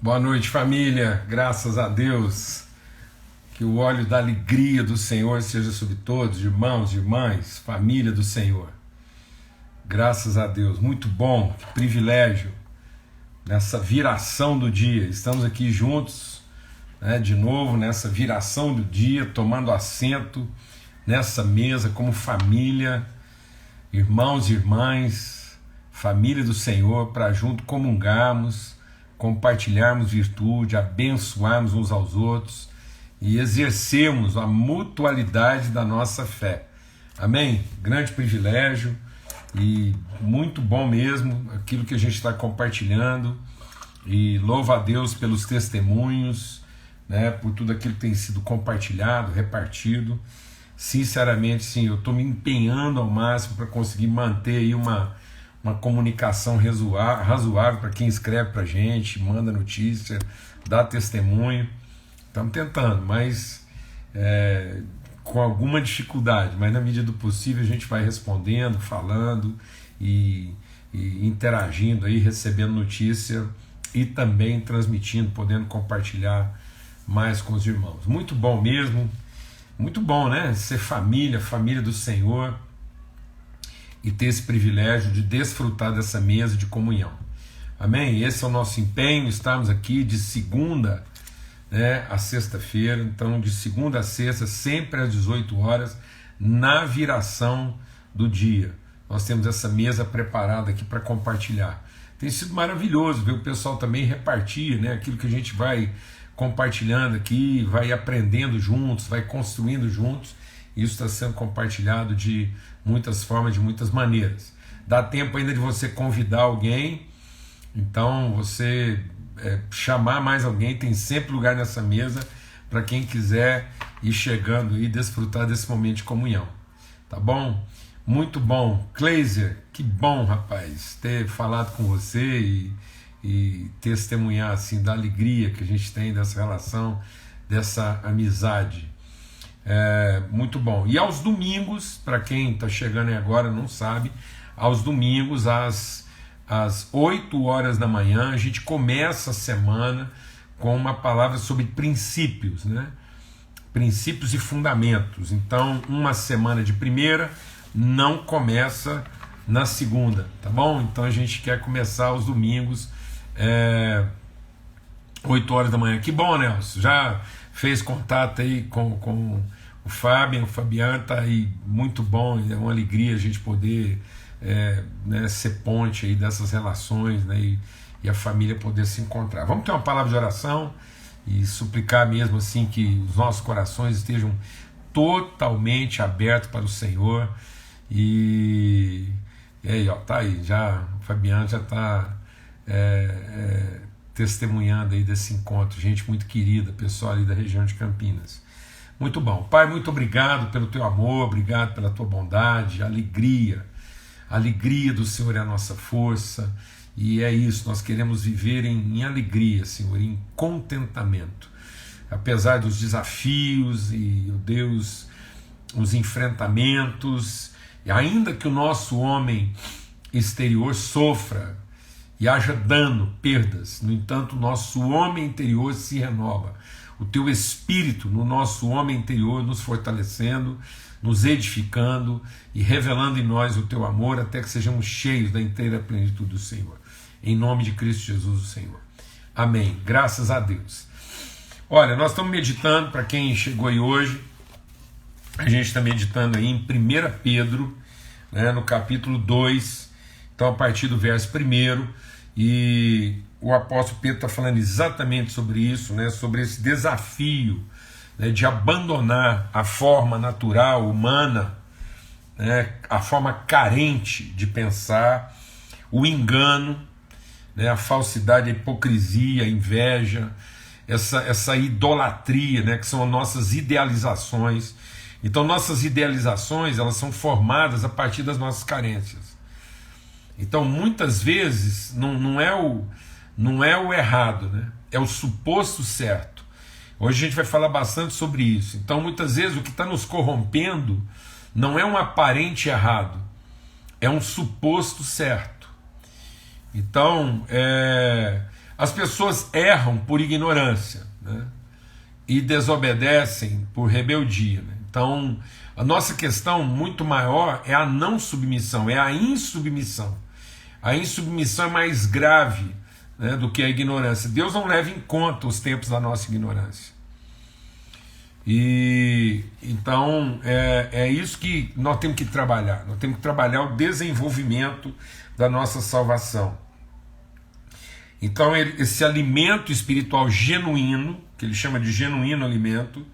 Boa noite, família. Graças a Deus. Que o óleo da alegria do Senhor seja sobre todos, irmãos, irmãs, família do Senhor. Graças a Deus. Muito bom, que privilégio nessa viração do dia. Estamos aqui juntos, né, de novo nessa viração do dia, tomando assento nessa mesa como família, irmãos e irmãs, família do Senhor, para junto comungarmos, compartilharmos virtude, abençoarmos uns aos outros e exercermos a mutualidade da nossa fé. Amém? Grande privilégio e muito bom mesmo aquilo que a gente está compartilhando, e louvo a Deus pelos testemunhos, né, por tudo aquilo que tem sido compartilhado, repartido. Sinceramente, sim, eu estou me empenhando ao máximo para conseguir manter aí uma comunicação razoável para quem escreve para a gente, manda notícia, dá testemunho. Estamos tentando, mas com alguma dificuldade, mas na medida do possível a gente vai respondendo, falando e interagindo aí, recebendo notícia e também transmitindo, podendo compartilhar mais com os irmãos. Muito bom mesmo, muito bom, né? Ser família, família do Senhor, e ter esse privilégio de desfrutar dessa mesa de comunhão. Amém? Esse é o nosso empenho, estamos aqui de segunda, né, a sexta-feira, então de segunda a sexta, sempre às 18 horas, na viração do dia. Nós temos essa mesa preparada aqui para compartilhar. Tem sido maravilhoso ver o pessoal também repartir, né, aquilo que a gente vai compartilhando aqui, vai aprendendo juntos, vai construindo juntos. Isso está sendo compartilhado de muitas formas, de muitas maneiras. Dá tempo ainda de você convidar alguém, então você chamar mais alguém, tem sempre lugar nessa mesa para quem quiser ir chegando e desfrutar desse momento de comunhão. Tá bom? Muito bom. Kleiser, que bom, rapaz, ter falado com você e testemunhar assim da alegria que a gente tem dessa relação, dessa amizade. Muito bom. E aos domingos, para quem está chegando aí agora não sabe, aos domingos às 8 horas da manhã a gente começa a semana com uma palavra sobre princípios, né? Princípios e fundamentos. Então uma semana de primeira não começa na segunda, tá bom? Então a gente quer começar os domingos 8 horas da manhã. Que bom, Nelson, já fez contato aí com o Fábio, o Fabiano, tá aí, muito bom, é uma alegria a gente poder né, ser ponte aí dessas relações, né, e a família poder se encontrar. Vamos ter uma palavra de oração e suplicar mesmo assim que os nossos corações estejam totalmente abertos para o Senhor. E aí, ó, tá aí, já o Fabiano já está testemunhando aí desse encontro, gente muito querida, pessoal ali da região de Campinas. Muito bom. Pai, muito obrigado pelo teu amor, obrigado pela tua bondade, alegria. A alegria do Senhor é a nossa força, e é isso, nós queremos viver em alegria, Senhor, em contentamento. Apesar dos desafios e, oh Deus, os enfrentamentos, e ainda que o nosso homem exterior sofra e haja dano, perdas, no entanto, o nosso homem interior se renova. O teu Espírito no nosso homem interior nos fortalecendo, nos edificando e revelando em nós o teu amor até que sejamos cheios da inteira plenitude do Senhor. Em nome de Cristo Jesus, o Senhor. Amém. Graças a Deus. Olha, nós estamos meditando, para quem chegou aí hoje, a gente está meditando aí em 1 Pedro, né, no capítulo 2, então a partir do verso 1, e o apóstolo Pedro está falando exatamente sobre isso, né, sobre esse desafio, né, de abandonar a forma natural, humana, né, a forma carente de pensar, o engano, né, a falsidade, a hipocrisia, a inveja, essa idolatria, né, que são as nossas idealizações. Então nossas idealizações, elas são formadas a partir das nossas carências. Então muitas vezes não é o errado, né? É o suposto certo. Hoje a gente vai falar bastante sobre isso. Então muitas vezes o que está nos corrompendo não é um aparente errado, é um suposto certo. Então As pessoas erram por ignorância, né? E desobedecem por rebeldia, né? Então, a nossa questão muito maior é a não submissão, é a insubmissão. A insubmissão é mais grave, né, do que a ignorância. Deus não leva em conta os tempos da nossa ignorância. E então é isso que nós temos que trabalhar. Nós temos que trabalhar o desenvolvimento da nossa salvação. Então esse alimento espiritual genuíno, que ele chama de genuíno alimento,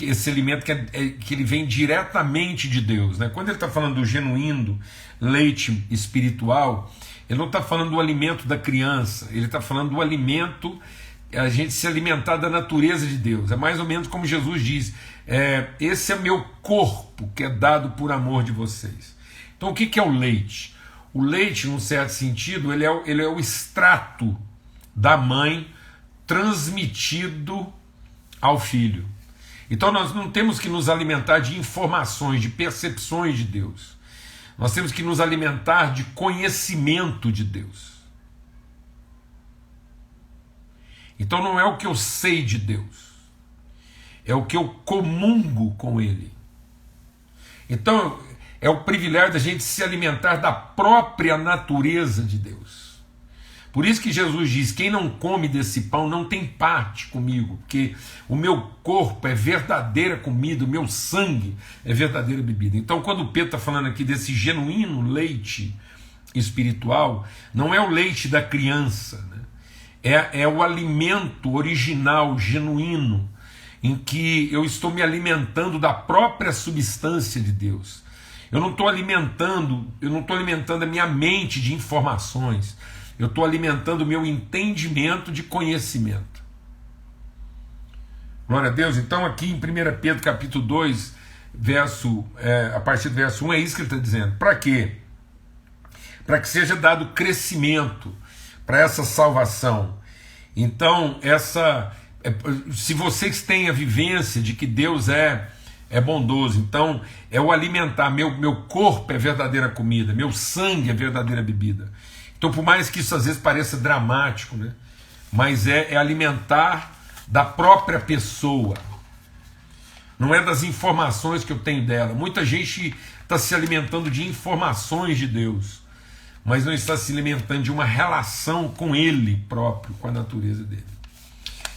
esse alimento que ele vem diretamente de Deus, né? Quando ele está falando do genuíno leite espiritual, ele não está falando do alimento da criança, ele está falando do alimento, a gente se alimentar da natureza de Deus. É mais ou menos como Jesus diz, esse é meu corpo que é dado por amor de vocês. Então o que é o leite? O leite, num certo sentido, ele é o extrato da mãe transmitido ao filho. Então nós não temos que nos alimentar de informações, de percepções de Deus. Nós temos que nos alimentar de conhecimento de Deus. Então não é o que eu sei de Deus, é o que eu comungo com Ele. Então é o privilégio da gente se alimentar da própria natureza de Deus. Por isso que Jesus diz, quem não come desse pão não tem parte comigo, porque o meu corpo é verdadeira comida, o meu sangue é verdadeira bebida. Então quando Pedro está falando aqui desse genuíno leite espiritual, não é o leite da criança, né? É o alimento original, genuíno, em que eu estou me alimentando da própria substância de Deus. Eu não estou alimentando a minha mente de informações. Eu estou alimentando o meu entendimento de conhecimento. Glória a Deus. Então aqui em 1 Pedro capítulo 2, a partir do verso 1, é isso que ele está dizendo. Para quê? Para que seja dado crescimento para essa salvação. Então, se vocês têm a vivência de que Deus é bondoso, então é o alimentar, meu corpo é verdadeira comida, meu sangue é verdadeira bebida. Então, por mais que isso às vezes pareça dramático, né? Mas é alimentar da própria pessoa, não é das informações que eu tenho dela. Muita gente está se alimentando de informações de Deus, mas não está se alimentando de uma relação com Ele próprio, com a natureza dele.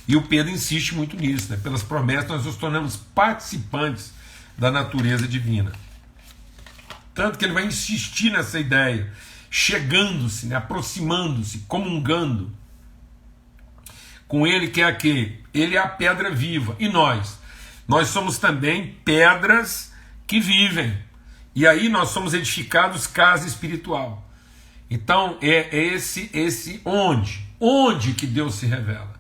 E o Pedro insiste muito nisso, né? Pelas promessas nós nos tornamos participantes da natureza divina. Tanto que ele vai insistir nessa ideia, chegando-se, né? Aproximando-se, comungando com Ele, que é aquele. Ele é a pedra viva. E nós somos também pedras que vivem. E aí nós somos edificados casa espiritual. Então é esse onde que Deus se revela.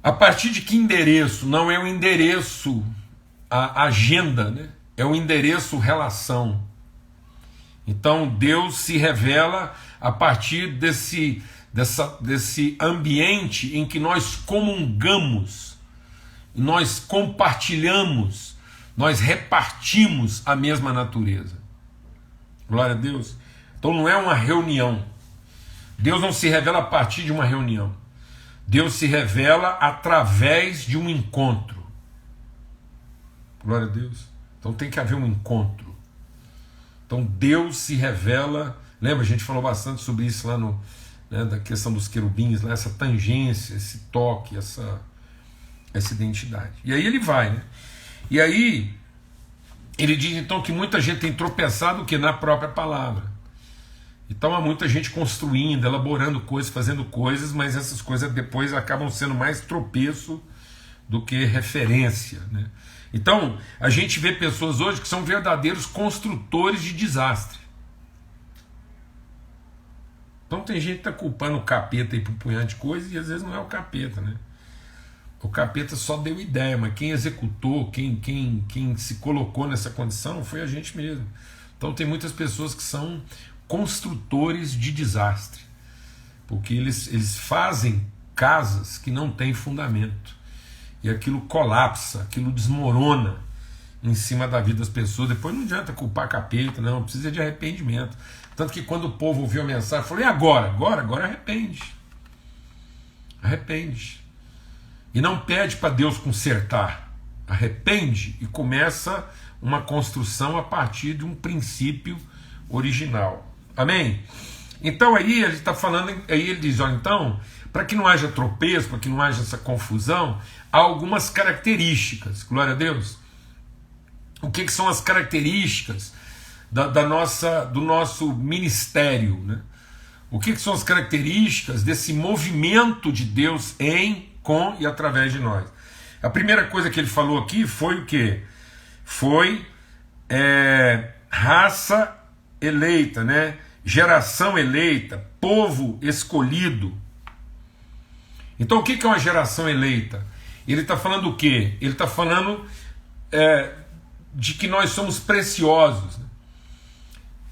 A partir de que endereço? Não é o endereço, a agenda, né? É o endereço relação. Então Deus se revela a partir desse ambiente em que nós comungamos, nós compartilhamos, nós repartimos a mesma natureza. Glória a Deus. Então não é uma reunião. Deus não se revela a partir de uma reunião. Deus se revela através de um encontro. Glória a Deus. Então tem que haver um encontro. Então Deus se revela. Lembra, a gente falou bastante sobre isso lá da questão dos querubins, lá, essa tangência, esse toque, essa identidade. E aí ele vai, né? E aí ele diz então que muita gente tem tropeçado na própria palavra. Então há muita gente construindo, elaborando coisas, fazendo coisas, mas essas coisas depois acabam sendo mais tropeço do que referência, né? Então a gente vê pessoas hoje que são verdadeiros construtores de desastre. Então tem gente que está culpando o capeta por um punhado de coisa e às vezes não é o capeta, né? O capeta só deu ideia, mas quem executou, quem se colocou nessa condição foi a gente mesmo. Então tem muitas pessoas que são construtores de desastre, porque eles fazem casas que não têm fundamento, e aquilo colapsa, aquilo desmorona, em cima da vida das pessoas. Depois não adianta culpar capeta, não, precisa de arrependimento. Tanto que quando o povo ouviu a mensagem, falou: e agora? Agora arrepende. Arrepende. E não pede para Deus consertar. Arrepende e começa uma construção a partir de um princípio original. Amém? Então aí ele está falando, aí ele diz: olha, então, para que não haja tropeço, para que não haja essa confusão, há algumas características. Glória a Deus. O que são as características do nosso ministério, né? O que são as características desse movimento de Deus em, com e através de nós? A primeira coisa que ele falou aqui foi o quê? Foi raça eleita, né? Geração eleita, povo escolhido. Então o que é uma geração eleita? Ele está falando o quê? Ele está falando de que nós somos preciosos, né?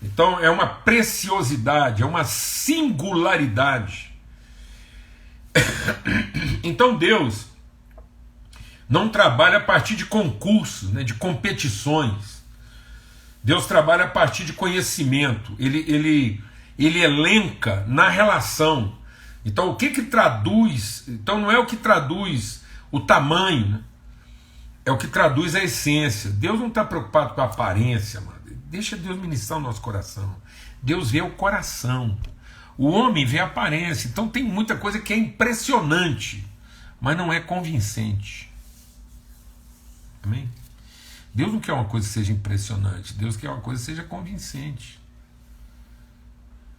Então é uma preciosidade, é uma singularidade. Então Deus não trabalha a partir de concursos, né, de competições. Deus trabalha a partir de conhecimento. Ele elenca na relação. Então o que traduz? Então não é o que traduz o tamanho, né? É o que traduz a essência. Deus não está preocupado com a aparência, mano. Deixa Deus ministrar o nosso coração. Deus vê o coração. O homem vê a aparência. Então tem muita coisa que é impressionante, mas não é convincente. Amém? Deus não quer uma coisa que seja impressionante. Deus quer uma coisa que seja convincente,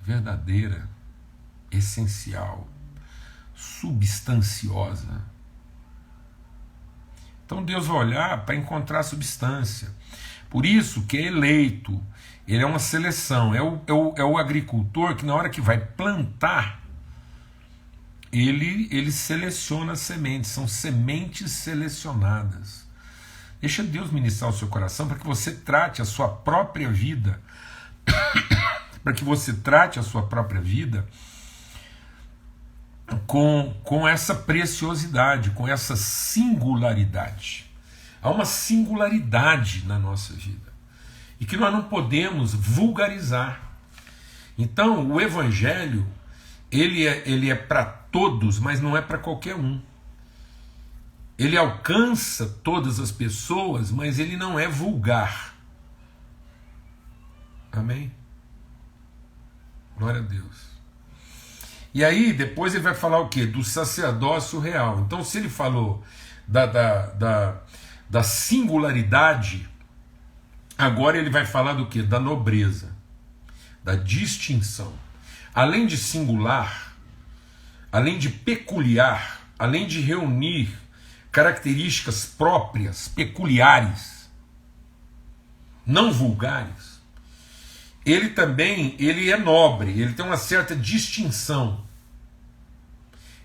verdadeira, essencial, substanciosa. Então Deus vai olhar para encontrar substância. Por isso que é eleito. Ele é uma seleção. É o agricultor que na hora que vai plantar, ele seleciona as sementes. São sementes selecionadas. Deixa Deus ministrar o seu coração para que você trate a sua própria vida. Para que você trate a sua própria vida com essa preciosidade, com essa singularidade. Há uma singularidade na nossa vida e que nós não podemos vulgarizar. Então o Evangelho ele é para todos, mas não é para qualquer um. Ele alcança todas as pessoas, mas ele não é vulgar. Amém? Glória a Deus. E aí depois ele vai falar o quê? Do sacerdócio real. Então se ele falou da singularidade, agora ele vai falar do quê? Da nobreza, da distinção. Além de singular, além de peculiar, além de reunir características próprias, peculiares, não vulgares, ele é nobre, ele tem uma certa distinção.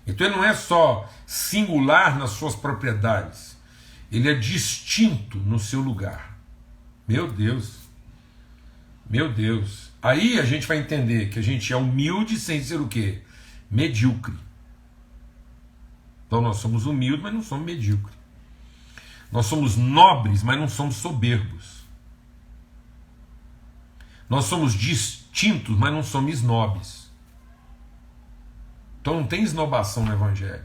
Então ele não é só singular nas suas propriedades, ele é distinto no seu lugar. Meu Deus, meu Deus. Aí a gente vai entender que a gente é humilde sem ser o quê? Medíocre. Então nós somos humildes, mas não somos medíocres. Nós somos nobres, mas não somos soberbos. Nós somos distintos, mas não somos snobs. Então não tem esnobação no Evangelho.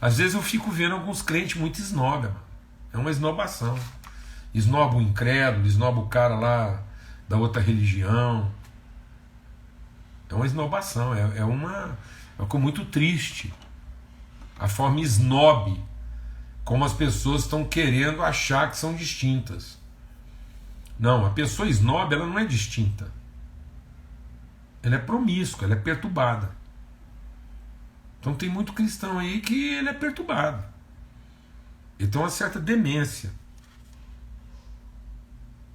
Às vezes eu fico vendo alguns crentes muito snob, mano. É uma esnobação. Esnoba o incrédulo, esnoba o cara lá da outra religião. É uma esnobação, é uma coisa muito triste. A forma snob, como as pessoas estão querendo achar que são distintas. Não, a pessoa snob, ela não é distinta. Ela é promíscua, ela é perturbada. Então tem muito cristão aí que ele é perturbado. Ele tem uma certa demência.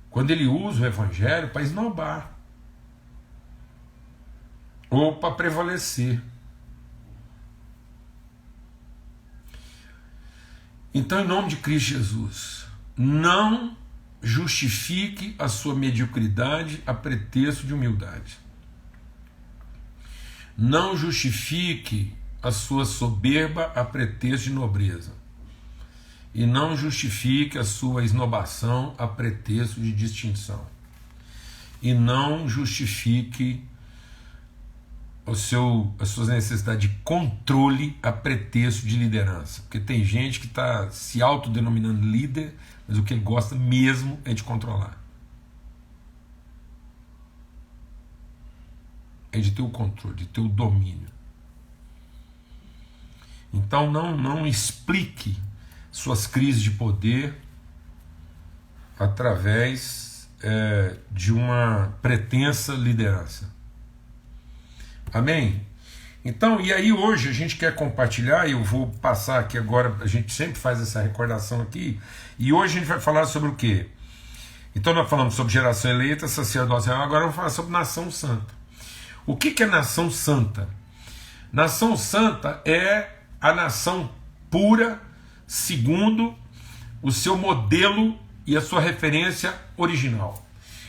Quando ele usa o Evangelho para esnobar. Ou para prevalecer. Então, em nome de Cristo Jesus, não justifique a sua mediocridade a pretexto de humildade. Não justifique a sua soberba a pretexto de nobreza. e não justifique a sua esnobação a pretexto de distinção. E não justifique as suas necessidades de controle a pretexto de liderança. Porque tem gente que está se autodenominando líder, mas o que ele gosta mesmo é de controlar. É de ter o controle, de ter o domínio. Então não explique suas crises de poder através de uma pretensa liderança. Amém? Então, e aí hoje a gente quer compartilhar, e eu vou passar aqui agora, a gente sempre faz essa recordação aqui, e hoje a gente vai falar sobre o quê? Então nós falamos sobre geração eleita, sacerdócio real, agora vamos falar sobre nação santa. O que é nação santa? Nação santa é a nação pura, segundo o seu modelo e a sua referência original.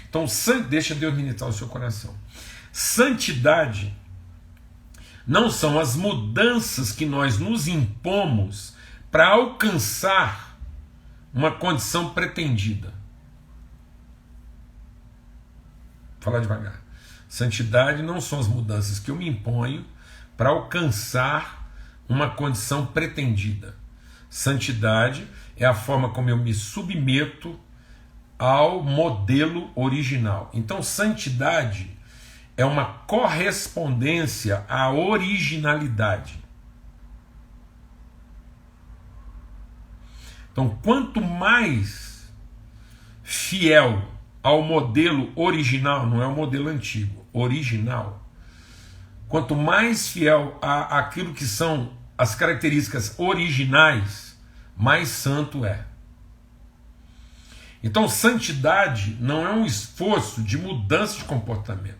Então, deixa Deus ministrar o seu coração. Santidade não são as mudanças que nós nos impomos para alcançar uma condição pretendida. Vou falar devagar. Santidade não são as mudanças que eu me imponho para alcançar uma condição pretendida. Santidade é a forma como eu me submeto ao modelo original. Então, santidade é uma correspondência à originalidade. Então, quanto mais fiel ao modelo original, não é o modelo antigo, original, quanto mais fiel àquilo que são as características originais, mais santo é. Então, santidade não é um esforço de mudança de comportamento.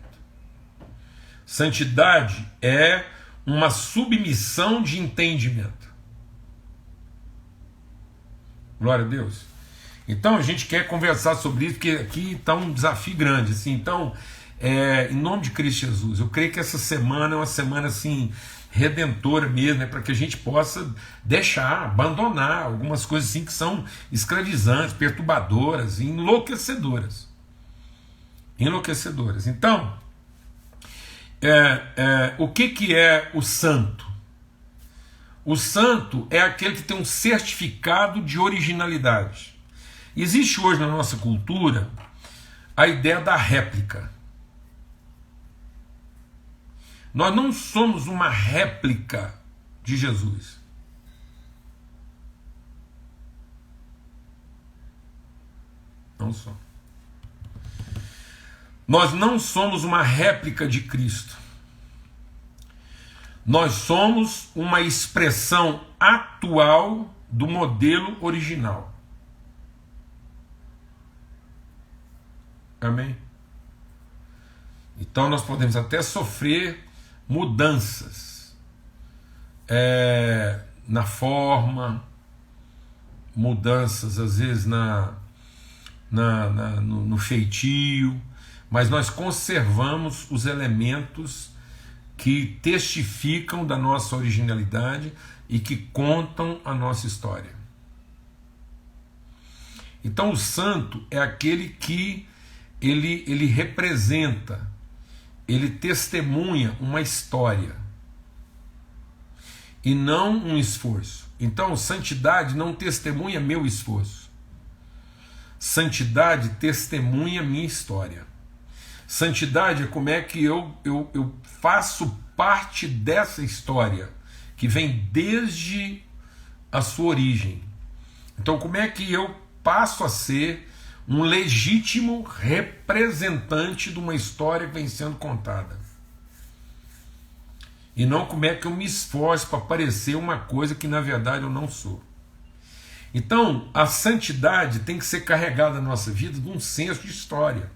Santidade é uma submissão de entendimento. Glória a Deus. Então a gente quer conversar sobre isso, porque aqui está um desafio grande. Assim. Então, em nome de Cristo Jesus, eu creio que essa semana é uma semana assim, redentora mesmo, para que a gente possa deixar, abandonar algumas coisas assim que são escravizantes, perturbadoras, enlouquecedoras. Enlouquecedoras. Então, o que é o santo? O santo é aquele que tem um certificado de originalidade. Existe hoje na nossa cultura a ideia da réplica. Nós não somos uma réplica de Jesus. Não somos. Nós não somos uma réplica de Cristo. Nós somos uma expressão atual do modelo original. Amém? Então nós podemos até sofrer mudanças na forma, mudanças às vezes no feitio, mas nós conservamos os elementos que testificam da nossa originalidade e que contam a nossa história. Então o santo é aquele que ele representa, ele testemunha uma história e não um esforço. Então santidade não testemunha meu esforço. Santidade testemunha minha história. Santidade é como é que eu faço parte dessa história que vem desde a sua origem. Então como é que eu passo a ser um legítimo representante de uma história que vem sendo contada. E não como é que eu me esforço para parecer uma coisa que na verdade eu não sou. Então, a santidade tem que ser carregada na nossa vida de um senso de história.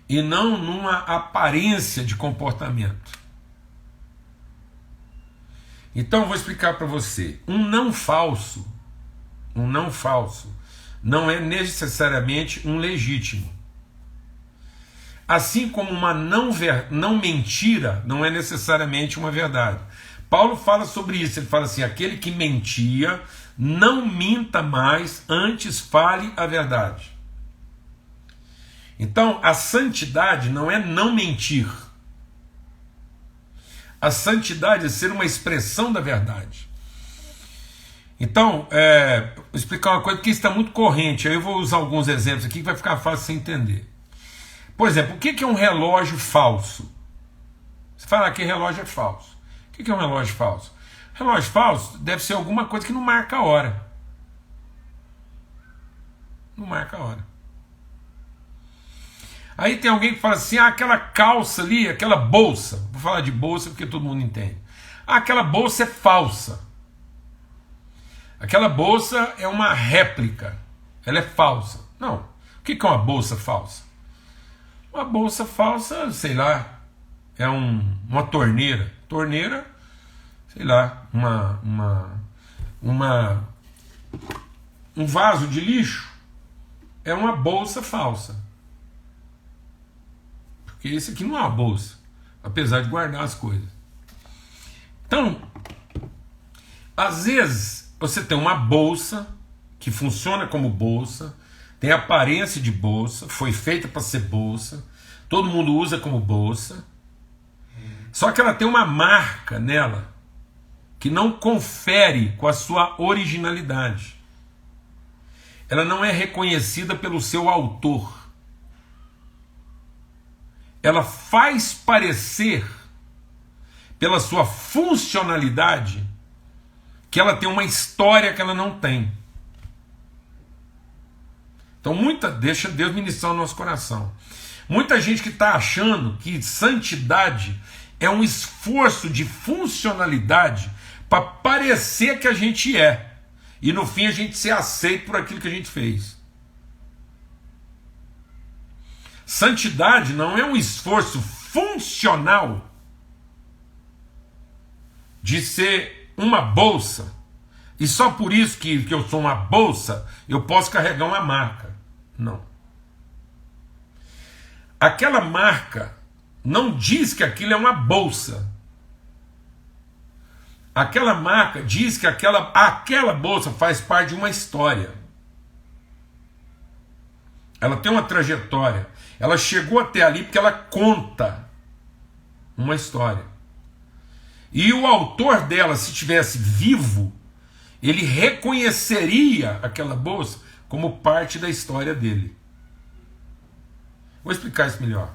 E não numa aparência de comportamento. Então, eu vou explicar para você. Um não falso não é necessariamente um legítimo. Assim como uma não mentira não é necessariamente uma verdade. Paulo fala sobre isso, ele fala assim: aquele que mentia, não minta mais, antes fale a verdade. Então, a santidade não é não mentir. A santidade é ser uma expressão da verdade. Então, vou explicar uma coisa, porque isso está muito corrente, aí eu vou usar alguns exemplos aqui que vai ficar fácil de você entender. Por exemplo, o que é um relógio falso? Você fala que relógio é falso. O que é um relógio falso? Relógio falso deve ser alguma coisa que não marca a hora. Não marca a hora. Aí tem alguém que fala assim: aquela calça ali, aquela bolsa. Vou falar de bolsa porque todo mundo entende. Aquela bolsa é falsa. Aquela bolsa é uma réplica. Ela é falsa. Não. O que é uma bolsa falsa? Uma bolsa falsa, sei lá, é uma torneira. Torneira, sei lá, um vaso de lixo é uma bolsa falsa. Porque esse aqui não é uma bolsa, apesar de guardar as coisas. Então, às vezes, você tem uma bolsa que funciona como bolsa, tem aparência de bolsa, foi feita para ser bolsa, todo mundo usa como bolsa, só que ela tem uma marca nela que não confere com a sua originalidade. Ela não é reconhecida pelo seu autor. Ela faz parecer, pela sua funcionalidade, que ela tem uma história que ela não tem. Então, deixa Deus ministrar o nosso coração. Muita gente que está achando que santidade é um esforço de funcionalidade para parecer que a gente é. E no fim a gente ser aceito por aquilo que a gente fez. Santidade não é um esforço funcional de ser uma bolsa. E só por isso que eu sou uma bolsa, eu posso carregar uma marca. Não. Aquela marca não diz que aquilo é uma bolsa. Aquela marca diz que aquela bolsa faz parte de uma história. Ela tem uma trajetória. Ela chegou até ali porque ela conta uma história. E o autor dela, se estivesse vivo, ele reconheceria aquela bolsa como parte da história dele. Vou explicar isso melhor.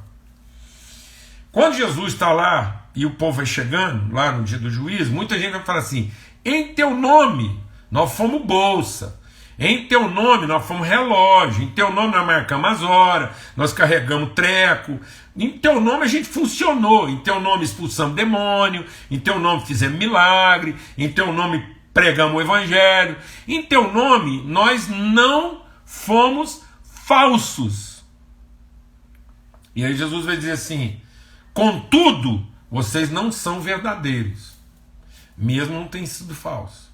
Quando Jesus está lá e o povo vai chegando, lá no dia do juízo, muita gente vai falar assim: em teu nome nós fomos bolsa, em teu nome nós fomos relógio, em teu nome nós marcamos as horas, nós carregamos treco, em teu nome a gente funcionou, em teu nome expulsamos demônio, em teu nome fizemos milagre, em teu nome pregamos o evangelho, em teu nome nós não fomos falsos. E aí Jesus vai dizer assim: contudo, vocês não são verdadeiros, mesmo não têm sido falsos.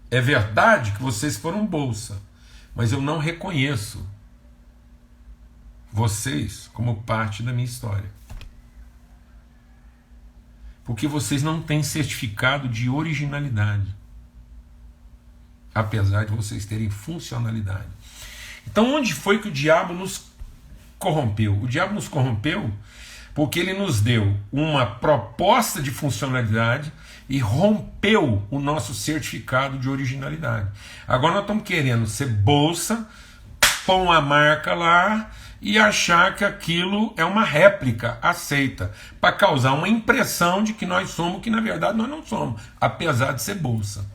É verdade que vocês foram bolsa, mas eu não reconheço vocês como parte da minha história. Porque vocês não têm certificado de originalidade, apesar de vocês terem funcionalidade. Então, onde foi que o diabo nos corrompeu? O diabo nos corrompeu porque ele nos deu uma proposta de funcionalidade e rompeu o nosso certificado de originalidade. Agora nós estamos querendo ser bolsa, pôr uma marca lá e achar que aquilo é uma réplica aceita, para causar uma impressão de que nós somos, que na verdade nós não somos, apesar de ser bolsa.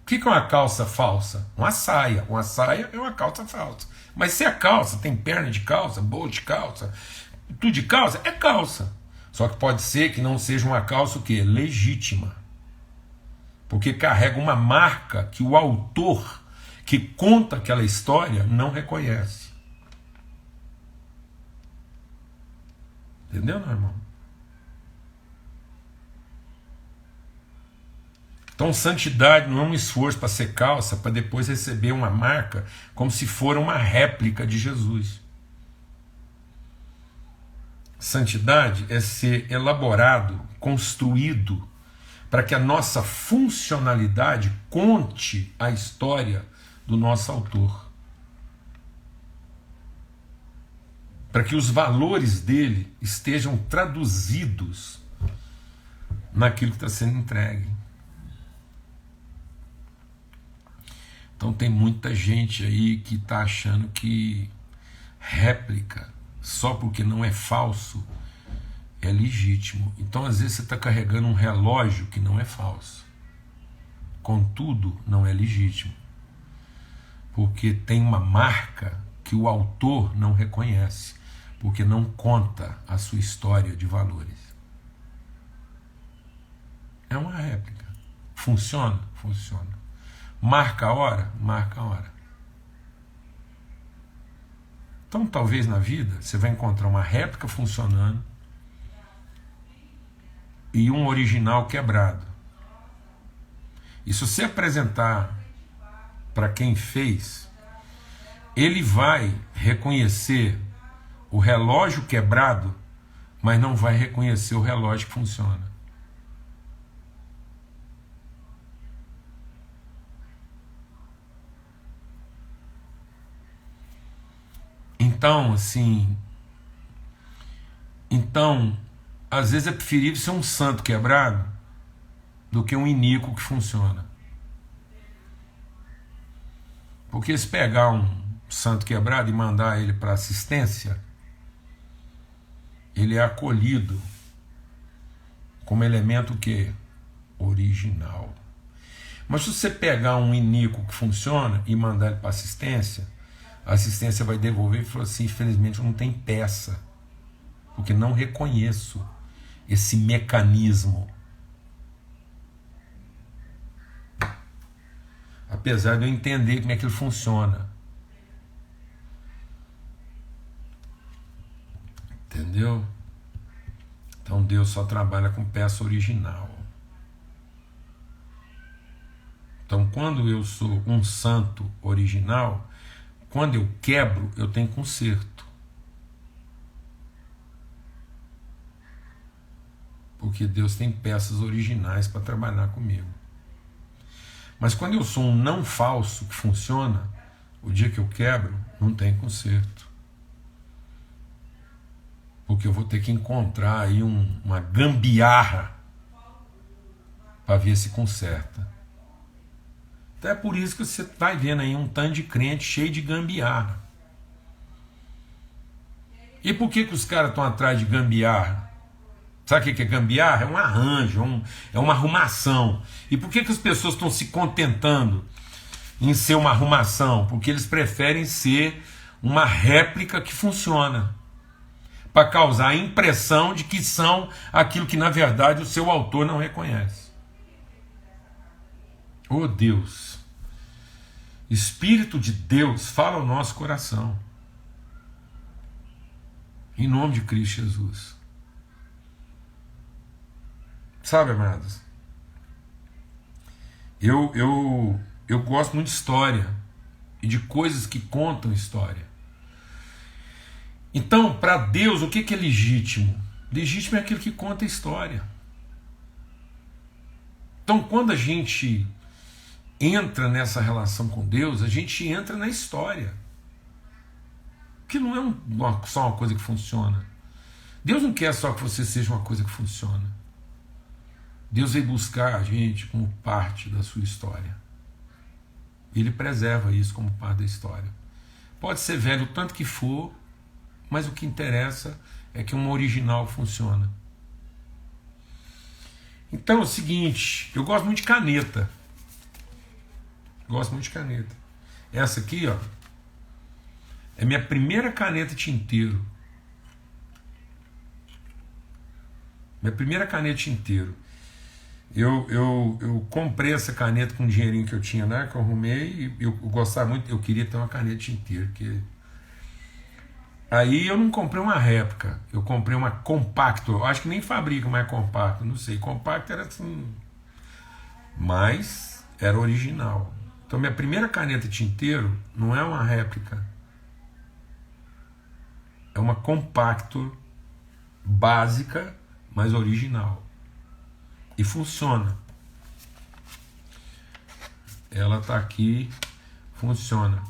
O que é uma calça falsa? Uma saia. Uma saia é uma calça falsa. Mas se a calça tem perna de calça, bolsa de calça, tudo de calça, é calça. Só que pode ser que não seja uma calça o quê? Legítima. Porque carrega uma marca que o autor que conta aquela história não reconhece. Entendeu, meu irmão? Então, santidade não é um esforço para ser calça, para depois receber uma marca, como se for uma réplica de Jesus. Santidade é ser elaborado, construído, para que a nossa funcionalidade conte a história do nosso autor. Para que os valores dele estejam traduzidos naquilo que está sendo entregue. Então tem muita gente aí que está achando que réplica, só porque não é falso, é legítimo. Então às vezes você está carregando um relógio que não é falso. Contudo, não é legítimo. Porque tem uma marca que o autor não reconhece, porque não conta a sua história de valores. É uma réplica. Funciona? Funciona. Marca a hora? Marca a hora. Então talvez na vida você vai encontrar uma réplica funcionando e um original quebrado. E se você apresentar para quem fez, ele vai reconhecer o relógio quebrado, mas não vai reconhecer o relógio que funciona. Então, assim, às vezes é preferível ser um santo quebrado do que um iníquo que funciona. Porque se pegar um santo quebrado e mandar ele para assistência, ele é acolhido como elemento que original. Mas se você pegar um iníquo que funciona e mandar ele para assistência, a assistência vai devolver e falar assim: infelizmente não tem peça, porque não reconheço esse mecanismo. Apesar de eu entender como é que ele funciona. Entendeu? Então Deus só trabalha com peça original. Então quando eu sou um santo original, quando eu quebro, eu tenho conserto. Porque Deus tem peças originais para trabalhar comigo. Mas quando eu sou um não falso que funciona, o dia que eu quebro, não tem conserto. Porque eu vou ter que encontrar aí uma gambiarra para ver se conserta. Então é por isso que você está vendo aí um tanto de crente cheio de gambiarra. E por que os caras estão atrás de gambiarra? Sabe o que é gambiarra? É um arranjo, é uma arrumação. E por que as pessoas estão se contentando em ser uma arrumação? Porque eles preferem ser uma réplica que funciona, para causar a impressão de que são aquilo que na verdade o seu autor não reconhece. Oh Deus, Espírito de Deus, fala ao nosso coração, em nome de Cristo Jesus. Sabe, amados, eu gosto muito de história e de coisas que contam história. Então, para Deus, o que é legítimo? Legítimo é aquilo que conta a história. Então, quando a gente entra nessa relação com Deus, a gente entra na história. Que não é só uma coisa que funciona. Deus não quer só que você seja uma coisa que funciona. Deus veio buscar a gente como parte da sua história. Ele preserva isso como parte da história. Pode ser velho o tanto que for, mas o que interessa é que uma original funciona. Então é o seguinte, eu gosto muito de caneta. Gosto muito de caneta. Essa aqui, ó, é minha primeira caneta tinteiro. Minha primeira caneta tinteiro. Eu comprei essa caneta com o dinheirinho que eu tinha lá, que eu arrumei, e eu gostava muito, eu queria ter uma caneta tinteiro, que... Aí eu não comprei uma réplica, eu comprei uma compacto. Eu acho que nem fabrica mais compacto, não sei. Compacto era assim, mas era original. Então minha primeira caneta tinteiro não é uma réplica, é uma compacto básica, mas original. E funciona. Ela está aqui, funciona.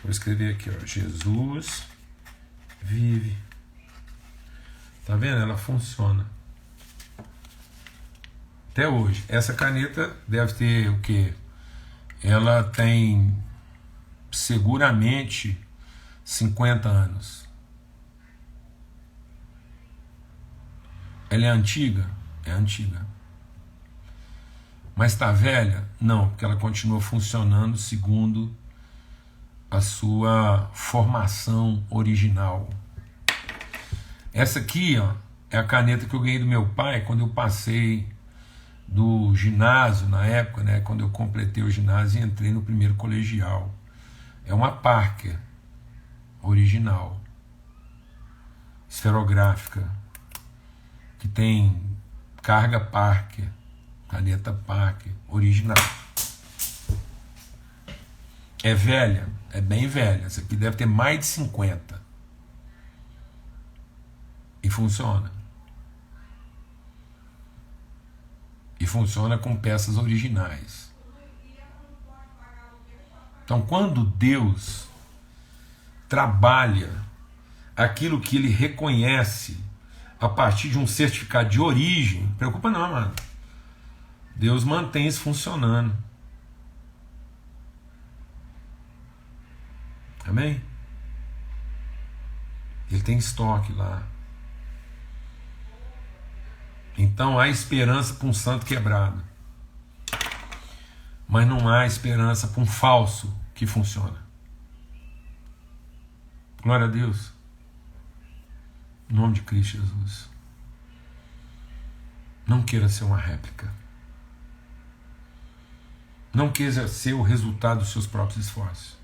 Vou escrever aqui, ó, Jesus vive. Tá vendo? Ela funciona. Até hoje. Essa caneta deve ter o quê? Ela tem seguramente 50 anos. Ela é antiga? É antiga. Mas está velha? Não, porque ela continua funcionando segundo a sua formação original. Essa aqui, ó, é a caneta que eu ganhei do meu pai quando eu passei do ginásio, na época, né, quando eu completei o ginásio e entrei no primeiro colegial. É uma Parker original, esferográfica, que tem carga Parker, caneta Parker original. É velha? É bem velha. Essa aqui deve ter mais de 50. E funciona. E funciona com peças originais. Então, quando Deus trabalha aquilo que Ele reconhece a partir de um certificado de origem, não preocupa não, mano. Deus mantém isso funcionando. Amém? Ele tem estoque lá. Então há esperança para um santo quebrado. Mas não há esperança para um falso que funciona. Glória a Deus. Em nome de Cristo Jesus. Não queira ser uma réplica. Não queira ser o resultado dos seus próprios esforços.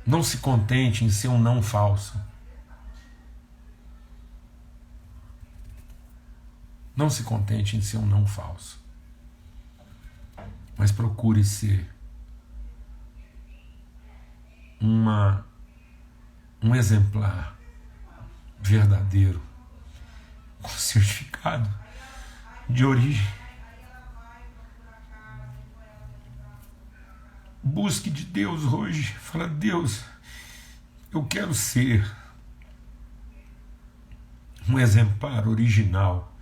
Não se contente em ser um não falso. Não se contente em ser um não falso. Mas procure ser um exemplar verdadeiro, com certificado de origem. Busque de Deus hoje. Fala, Deus, eu quero ser um exemplar original,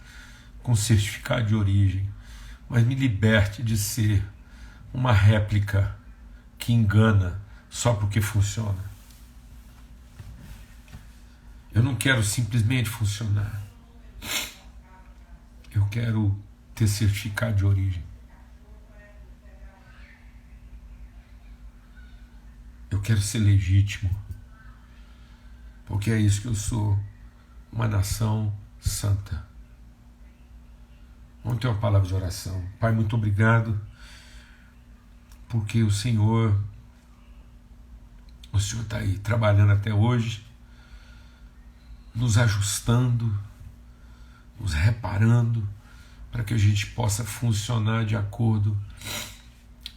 com certificado de origem, mas me liberte de ser uma réplica que engana só porque funciona. Eu não quero simplesmente funcionar. Eu quero ter certificado de origem. Eu quero ser legítimo, porque é isso que eu sou, uma nação santa. Vamos ter uma palavra de oração. Pai, muito obrigado, porque o Senhor está aí trabalhando até hoje, nos ajustando, nos reparando, para que a gente possa funcionar de acordo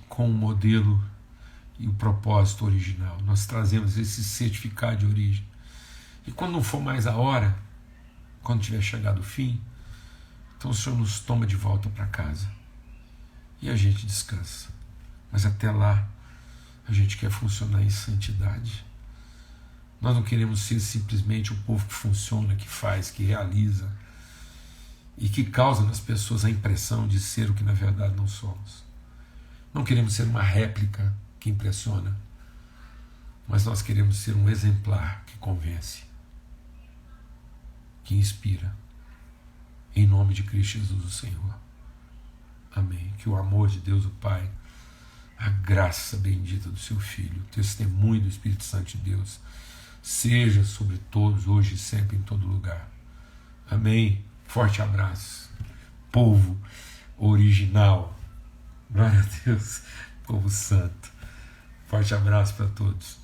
com o modelo e o propósito original. Nós trazemos esse certificado de origem. E quando não for mais a hora, quando tiver chegado o fim, então o Senhor nos toma de volta para casa. E a gente descansa. Mas até lá, a gente quer funcionar em santidade. Nós não queremos ser simplesmente o povo que funciona, que faz, que realiza, e que causa nas pessoas a impressão de ser o que na verdade não somos. Não queremos ser uma réplica que impressiona, mas nós queremos ser um exemplar que convence, que inspira. Em nome de Cristo Jesus, o Senhor. Amém. Que o amor de Deus, o Pai, a graça bendita do seu Filho, o testemunho do Espírito Santo de Deus, seja sobre todos, hoje e sempre, em todo lugar. Amém. Forte abraço. Povo original. Glória a Deus. Povo santo. Forte abraço para todos.